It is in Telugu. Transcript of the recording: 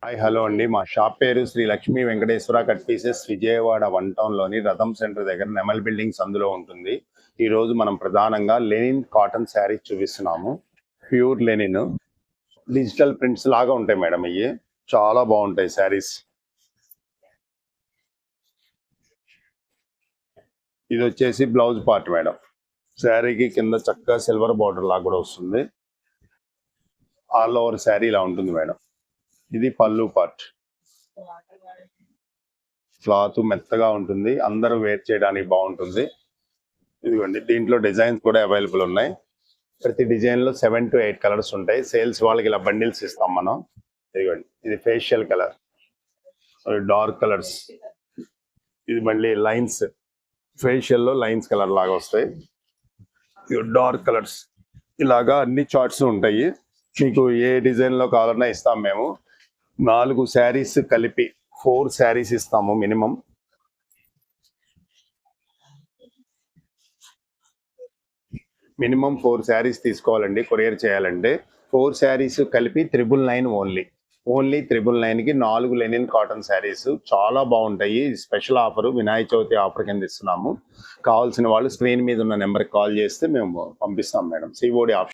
హాయ్ హలో అండి. మా షాప్ పేరు శ్రీ లక్ష్మీ వెంకటేశ్వర కట్ పీసెస్, విజయవాడ 1 టౌన్‌లోని రథం సెంటర్ దగ్గర నెమల్ బిల్డింగ్స్ అందులో ఉంటుంది. ఈరోజు మనం ప్రధానంగా లెనిన్ కాటన్ శారీస్ చూపిస్తున్నాము. ప్యూర్ లెనిన్ డిజిటల్ ప్రింట్స్ లాగా ఉంటాయి మేడం. ఇవి చాలా బాగుంటాయి శారీస్. ఇది వచ్చేసి బ్లౌజ్ పార్ట్ మేడం. శారీకి కింద చక్కగా సిల్వర్ బార్డర్ లాగా కూడా వస్తుంది. ఆల్ ఓవర్ శారీ ఇలా ఉంటుంది మేడం. ఇది పళ్ళు పార్ట్. క్లాత్ మెత్తగా ఉంటుంది, అందరూ వేర్ చేయడానికి బాగుంటుంది. ఇదిగోండి, దీంట్లో డిజైన్స్ కూడా అవైలబుల్ ఉన్నాయి. ప్రతి డిజైన్ లో 7 to 8 కలర్స్ ఉంటాయి. సేల్స్ వాళ్ళకి ఇలా బండిల్స్ ఇస్తాం మనం. ఇదిగోండి, ఇది ఫేషియల్ కలర్, డార్క్ కలర్స్. ఇది మళ్ళీ లైన్స్, ఫేషియల్ లో లైన్స్ కలర్ లాగా వస్తాయి. డార్క్ కలర్స్ ఇలాగా అన్ని చార్ట్స్ ఉంటాయి. మీకు ఏ డిజైన్ లో కావాలన్నా ఇస్తాం మేము. 4 శారీస్ కలిపి 4 శారీస్ ఇస్తాము మినిమం. మినిమం 4 శారీస్ తీసుకోవాలండి కొరియర్ చేయాలంటే. 4 శారీస్ కలిపి 999 ఓన్లీ 999కి 4 లెనిన్ కాటన్ శారీస్ చాలా బాగుంటాయి. Special offer, Vinayaka Chavithi offer కింద ఇస్తున్నాము. కావాల్సిన వాళ్ళు స్క్రీన్ మీద ఉన్న నెంబర్కి కాల్ చేస్తే మేము పంపిస్తాం మేడం. COD option